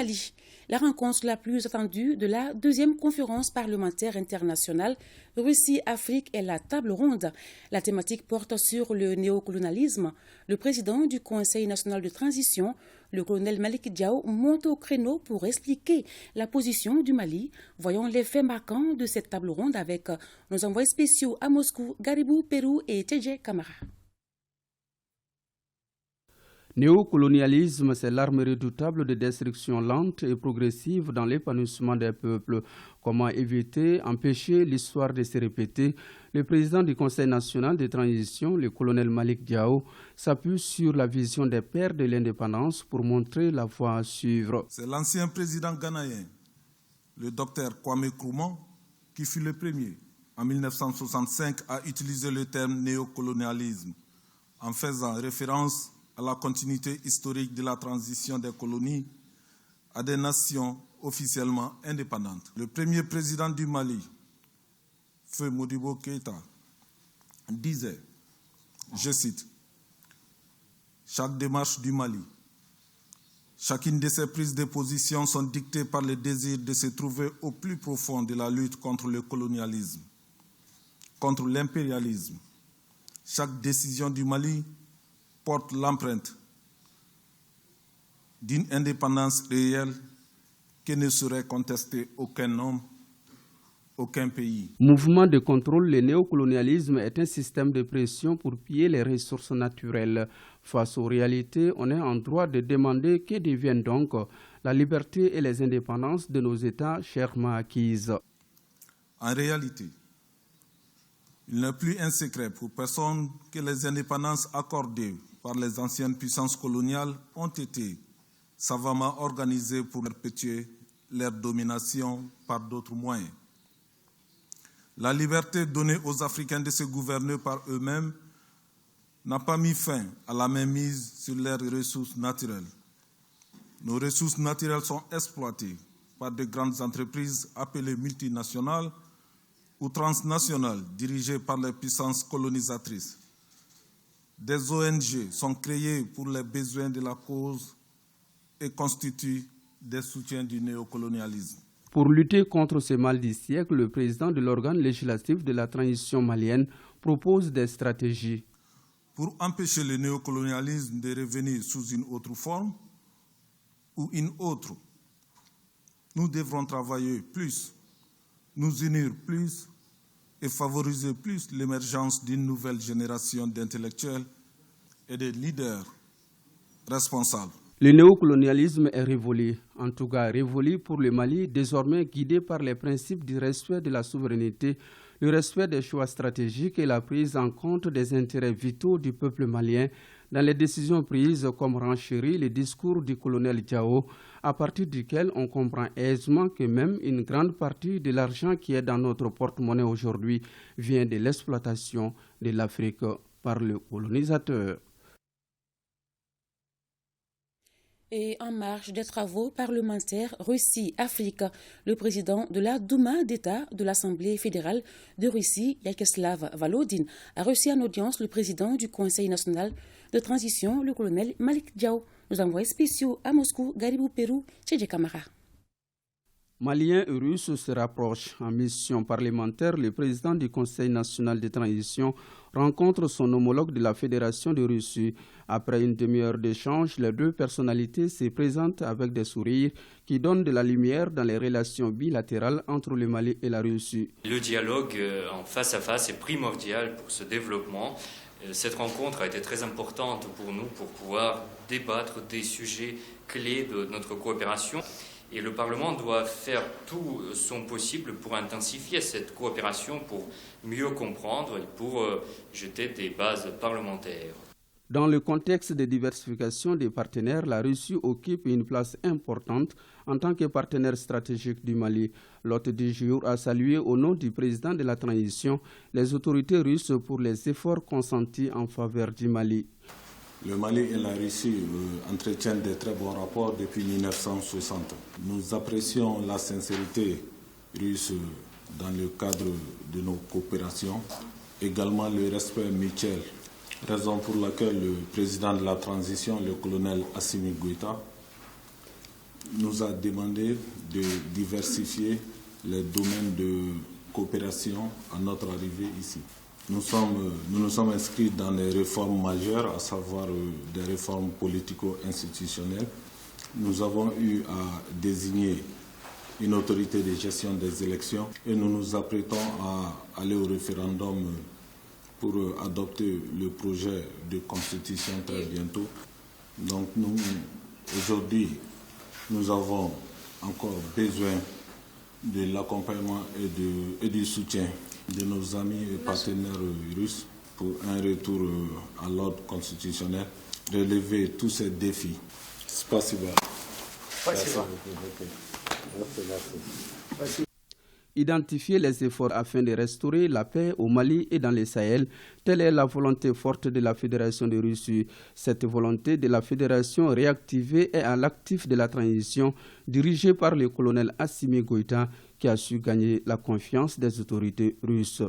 Mali. La rencontre la plus attendue de la deuxième conférence parlementaire internationale Russie-Afrique est la table ronde. La thématique porte sur le néocolonialisme. Le président du Conseil national de transition, le colonel Malick Diao, monte au créneau pour expliquer la position du Mali. Voyons les faits marquants de cette table ronde avec nos envoyés spéciaux à Moscou, Garibou, Pérou et Tedje Camara. Néocolonialisme, c'est l'arme redoutable de destruction lente et progressive dans l'épanouissement des peuples. Comment éviter, empêcher l'histoire de se répéter? Le président du Conseil national de transition, le colonel Malick Diao, s'appuie sur la vision des pères de l'indépendance pour montrer la voie à suivre. C'est l'ancien président ghanéen, le docteur Kwame Nkrumah, qui fut le premier, en 1965, à utiliser le terme néocolonialisme, en faisant référence à la continuité historique de la transition des colonies à des nations officiellement indépendantes. Le premier président du Mali, Feu Modibo Keïta, disait, je cite, « Chaque démarche du Mali, chacune de ses prises de position sont dictées par le désir de se trouver au plus profond de la lutte contre le colonialisme, contre l'impérialisme. Chaque décision du Mali porte l'empreinte d'une indépendance réelle que ne saurait contester aucun homme, aucun pays. » Mouvement de contrôle, le néocolonialisme est un système de pression pour piller les ressources naturelles. Face aux réalités, on est en droit de demander que deviennent donc la liberté et les indépendances de nos États chèrement acquises. En réalité, il n'est plus un secret pour personne que les indépendances accordées par les anciennes puissances coloniales ont été savamment organisées pour perpétuer leur domination par d'autres moyens. La liberté donnée aux Africains de se gouverner par eux-mêmes n'a pas mis fin à la mainmise sur leurs ressources naturelles. Nos ressources naturelles sont exploitées par de grandes entreprises appelées multinationales ou transnationales dirigées par les puissances colonisatrices. Des ONG sont créées pour les besoins de la cause et constituent des soutiens du néocolonialisme. Pour lutter contre ce mal du siècle, le président de l'organe législatif de la transition malienne propose des stratégies. Pour empêcher le néocolonialisme de revenir sous une autre forme ou une autre, nous devrons travailler plus, nous unir plus et favoriser plus l'émergence d'une nouvelle génération d'intellectuels et de leaders responsables. Le néocolonialisme est révolu, en tout cas révolu pour le Mali, désormais guidé par les principes du respect de la souveraineté, le respect des choix stratégiques et la prise en compte des intérêts vitaux du peuple malien dans les décisions prises, comme renchérit le discours du colonel Diao, à partir duquel on comprend aisément que même une grande partie de l'argent qui est dans notre porte-monnaie aujourd'hui vient de l'exploitation de l'Afrique par le colonisateur. Et en marge des travaux parlementaires Russie-Afrique, le président de la Douma d'État de l'Assemblée fédérale de Russie, Vyacheslav Volodine, a reçu en audience le président du Conseil national de transition, le colonel Malick Diao. Nos envoyés spéciaux à Moscou, Garibou, Pérou, Tedje Camara. Maliens et Russes se rapprochent. En mission parlementaire, le président du Conseil national de transition rencontre son homologue de la Fédération de Russie. Après une demi-heure d'échange, les deux personnalités se présentent avec des sourires qui donnent de la lumière dans les relations bilatérales entre le Mali et la Russie. Le dialogue en face à face est primordial pour ce développement. Cette rencontre a été très importante pour nous pour pouvoir débattre des sujets clés de notre coopération. Et le Parlement doit faire tout son possible pour intensifier cette coopération, pour mieux comprendre et pour jeter des bases parlementaires. Dans le contexte de diversification des partenaires, la Russie occupe une place importante en tant que partenaire stratégique du Mali. L'hôte du jour a salué au nom du président de la transition les autorités russes pour les efforts consentis en faveur du Mali. Le Mali et la Russie entretiennent de très bons rapports depuis 1960. Nous apprécions la sincérité russe dans le cadre de nos coopérations, également le respect mutuel, raison pour laquelle le président de la transition, le colonel Assimi Goïta, nous a demandé de diversifier les domaines de coopération à notre arrivée ici. Nous nous sommes inscrits dans les réformes majeures, à savoir des réformes politico-institutionnelles. Nous avons eu à désigner une autorité de gestion des élections et nous nous apprêtons à aller au référendum pour adopter le projet de constitution très bientôt. Donc aujourd'hui, nous avons encore besoin de l'accompagnement et du soutien de nos amis et partenaires russes pour un retour à l'ordre constitutionnel, relever tous ces défis. Spasiba. Identifier les efforts afin de restaurer la paix au Mali et dans le Sahel, telle est la volonté forte de la Fédération de Russie. Cette volonté de la Fédération réactivée est à l'actif de la transition dirigée par le colonel Assimi Goïta qui a su gagner la confiance des autorités russes.